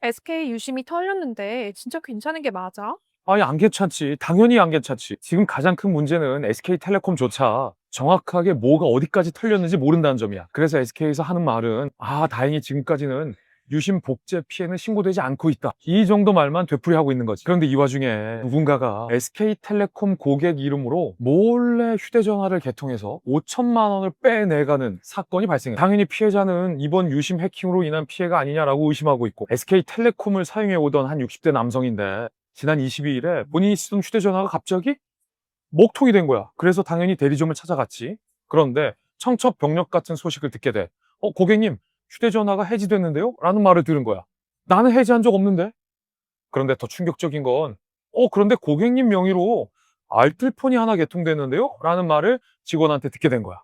SK 유심이 털렸는데 진짜 괜찮은 게 맞아? 아니, 안 괜찮지. 당연히 안 괜찮지. 지금 가장 큰 문제는 SK텔레콤조차 정확하게 뭐가 어디까지 털렸는지 모른다는 점이야. 그래서 SK에서 하는 말은, 다행히 지금까지는 유심 복제 피해는 신고되지 않고 있다. 이 정도 말만 되풀이하고 있는 거지. 그런데 이 와중에 누군가가 SK텔레콤 고객 이름으로 몰래 휴대전화를 개통해서 5천만 원을 빼내가는 사건이 발생해. 당연히 피해자는 이번 유심 해킹으로 인한 피해가 아니냐라고 의심하고 있고, SK텔레콤을 사용해 오던 한 60대 남성인데 지난 22일에 본인이 쓰던 휴대전화가 갑자기 먹통이 된 거야. 그래서 당연히 대리점을 찾아갔지. 그런데 청첩병력 같은 소식을 듣게 돼. 고객님, 휴대전화가 해지됐는데요? 라는 말을 들은 거야. 나는 해지한 적 없는데? 그런데 더 충격적인 건, 그런데 고객님 명의로 알뜰폰이 하나 개통됐는데요? 라는 말을 직원한테 듣게 된 거야.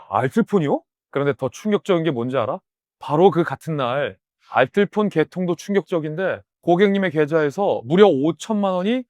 알뜰폰이요? 그런데 더 충격적인 게 뭔지 알아? 바로 그 같은 날, 알뜰폰 개통도 충격적인데, 고객님의 계좌에서 무려 5천만 원이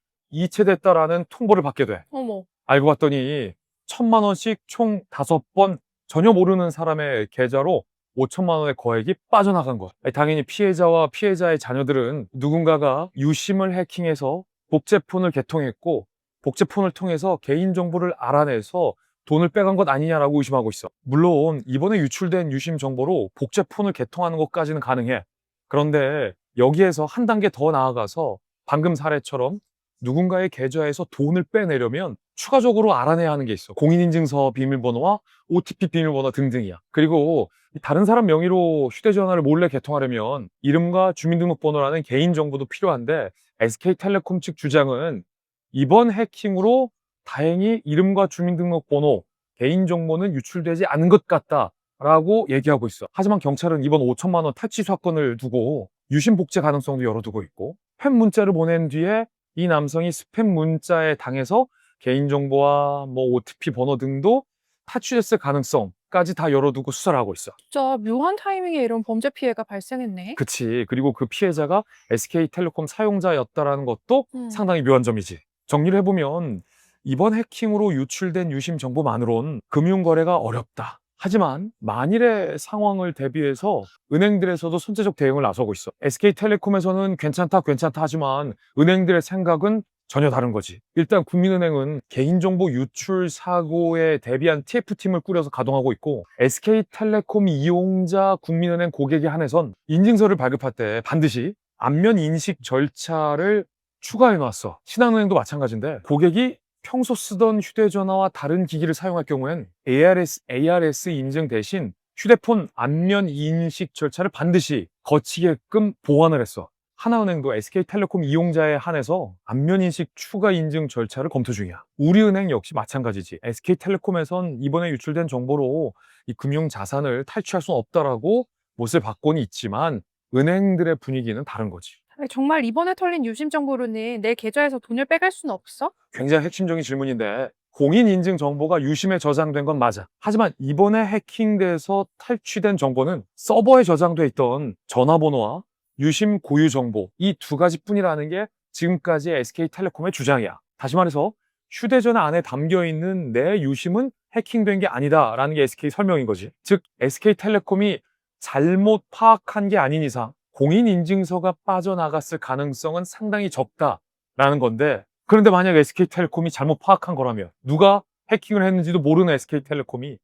이체됐다라는 통보를 받게 돼. 어머, 알고 봤더니 1천만 원씩 총 5번 전혀 모르는 사람의 계좌로 5천만 원의 거액이 빠져나간 거야. 아니, 당연히 피해자와 피해자의 자녀들은 누군가가 유심을 해킹해서 복제폰을 개통했고 복제폰을 통해서 개인정보를 알아내서 돈을 빼간 것 아니냐라고 의심하고 있어. 물론 이번에 유출된 유심 정보로 복제폰을 개통하는 것까지는 가능해. 그런데 여기에서 한 단계 더 나아가서 방금 사례처럼 누군가의 계좌에서 돈을 빼내려면 추가적으로 알아내야 하는 게 있어. 공인인증서 비밀번호와 OTP 비밀번호 등등이야. 그리고 다른 사람 명의로 휴대전화를 몰래 개통하려면 이름과 주민등록번호라는 개인정보도 필요한데 SK텔레콤 측 주장은 이번 해킹으로 다행히 이름과 주민등록번호, 개인정보는 유출되지 않은 것 같다라고 얘기하고 있어. 하지만 경찰은 이번 5천만 원 탈취 사건을 두고 유심 복제 가능성도 열어두고 있고 팬 문자를 보낸 뒤에 이 남성이 스팸 문자에 당해서 개인정보와 OTP 번호 등도 탈취됐을 가능성까지 다 열어두고 수사를 하고 있어. 진짜 묘한 타이밍에 이런 범죄 피해가 발생했네. 그치. 그리고 그 피해자가 SK텔레콤 사용자였다라는 것도 음. 상당히 묘한 점이지. 정리를 해보면 이번 해킹으로 유출된 유심 정보만으론 금융거래가 어렵다. 하지만 만일의 상황을 대비해서 은행들에서도 선제적 대응을 나서고 있어. SK텔레콤에서는 괜찮다 하지만 은행들의 생각은 전혀 다른 거지. 일단 국민은행은 개인정보 유출 사고에 대비한 TF팀을 꾸려서 가동하고 있고 SK텔레콤 이용자 국민은행 고객에 한해선 인증서를 발급할 때 반드시 안면 인식 절차를 추가해 놨어. 신한은행도 마찬가지인데 고객이 평소 쓰던 휴대전화와 다른 기기를 사용할 경우엔 ARS 인증 대신 휴대폰 안면 인식 절차를 반드시 거치게끔 보완을 했어. 하나은행도 SK텔레콤 이용자에 한해서 안면인식 추가 인증 절차를 검토 중이야. 우리은행 역시 마찬가지지. SK텔레콤에선 이번에 유출된 정보로 이 금융 자산을 탈취할 수는 없다라고 못을 받고는 있지만 은행들의 분위기는 다른 거지. 아니, 정말 이번에 털린 유심 정보로는 내 계좌에서 돈을 빼갈 수는 없어? 굉장히 핵심적인 질문인데 공인인증 정보가 유심에 저장된 건 맞아. 하지만 이번에 해킹돼서 탈취된 정보는 서버에 저장돼 있던 전화번호와 유심 고유 정보 이 두 가지뿐이라는 게 지금까지 SK텔레콤의 주장이야. 다시 말해서 휴대전화 안에 담겨있는 내 유심은 해킹된 게 아니다라는 게 SK 설명인 거지. 즉 SK텔레콤이 잘못 파악한 게 아닌 이상 공인인증서가 빠져나갔을 가능성은 상당히 적다라는 건데 그런데 만약 SK텔레콤이 잘못 파악한 거라면 누가 해킹을 했는지도 모르는 SK텔레콤이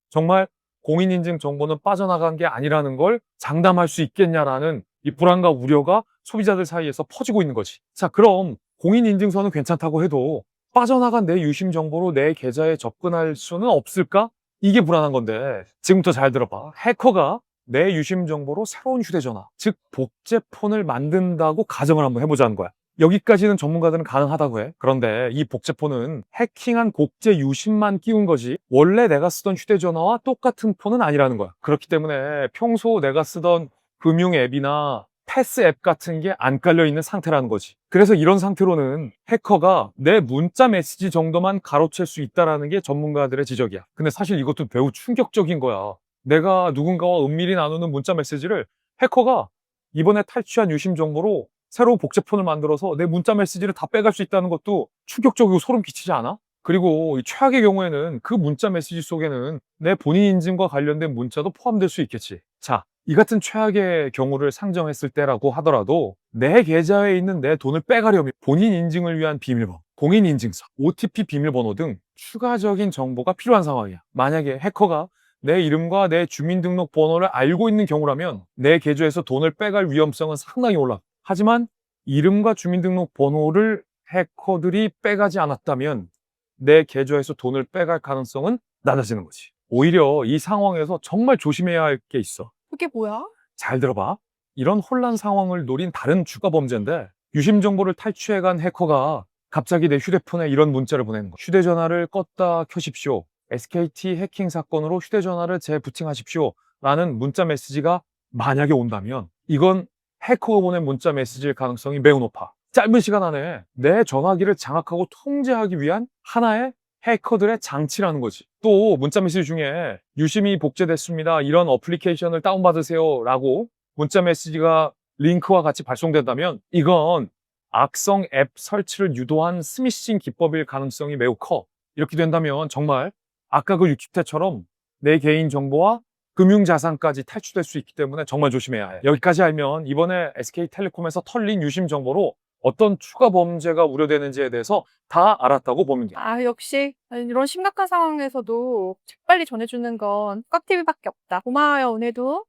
정말 공인인증 정보는 빠져나간 게 아니라는 걸 장담할 수 있겠냐라는 이 불안과 우려가 소비자들 사이에서 퍼지고 있는 거지. 자, 그럼 공인인증서는 괜찮다고 해도 빠져나간 내 유심 정보로 내 계좌에 접근할 수는 없을까? 이게 불안한 건데 지금부터 잘 들어봐. 해커가 내 유심 정보로 새로운 휴대전화, 즉 복제폰을 만든다고 가정을 한번 해보자는 거야. 여기까지는 전문가들은 가능하다고 해. 그런데 이 복제폰은 해킹한 복제 유심만 끼운 거지 원래 내가 쓰던 휴대전화와 똑같은 폰은 아니라는 거야. 그렇기 때문에 평소 내가 쓰던 금융 앱이나 패스 앱 같은 게 안 깔려 있는 상태라는 거지. 그래서 이런 상태로는 해커가 내 문자 메시지 정도만 가로챌 수 있다는 게 전문가들의 지적이야. 근데 사실 이것도 매우 충격적인 거야. 내가 누군가와 은밀히 나누는 문자 메시지를 해커가 이번에 탈취한 유심 정보로 새로운 복제폰을 만들어서 내 문자 메시지를 다 빼갈 수 있다는 것도 충격적이고 소름 끼치지 않아? 그리고 이 최악의 경우에는 그 문자 메시지 속에는 내 본인 인증과 관련된 문자도 포함될 수 있겠지. 자, 이 같은 최악의 경우를 상정했을 때라고 하더라도 내 계좌에 있는 내 돈을 빼가려면 본인 인증을 위한 비밀번호, 공인인증서, OTP 비밀번호 등 추가적인 정보가 필요한 상황이야. 만약에 해커가 내 이름과 내 주민등록번호를 알고 있는 경우라면 내 계좌에서 돈을 빼갈 위험성은 상당히 올라. 하지만 이름과 주민등록번호를 해커들이 빼가지 않았다면 내 계좌에서 돈을 빼갈 가능성은 낮아지는 거지. 오히려 이 상황에서 정말 조심해야 할 게 있어. 그게 뭐야? 잘 들어봐. 이런 혼란 상황을 노린 다른 추가 범죄인데 유심 정보를 탈취해간 해커가 갑자기 내 휴대폰에 이런 문자를 보내는 거야. 휴대전화를 껐다 켜십시오. SKT 해킹 사건으로 휴대전화를 재부팅하십시오. 라는 문자 메시지가 만약에 온다면 이건 해커가 보낸 문자 메시지일 가능성이 매우 높아. 짧은 시간 안에 내 전화기를 장악하고 통제하기 위한 하나의 해커들의 장치라는 거지. 또 문자 메시지 중에 유심히 복제됐습니다. 이런 어플리케이션을 다운받으세요. 라고 문자 메시지가 링크와 같이 발송된다면 이건 악성 앱 설치를 유도한 스미싱 기법일 가능성이 매우 커. 이렇게 된다면 정말 아까 그 60대처럼 내 개인 정보와 금융자산까지 탈취될 수 있기 때문에 정말 조심해야 해. 여기까지 알면 이번에 SK텔레콤에서 털린 유심 정보로 어떤 추가 범죄가 우려되는지에 대해서 다 알았다고 보면 돼. 아, 역시 이런 심각한 상황에서도 재빨리 전해주는 건 꽉TV밖에 없다. 고마워요, 오늘도.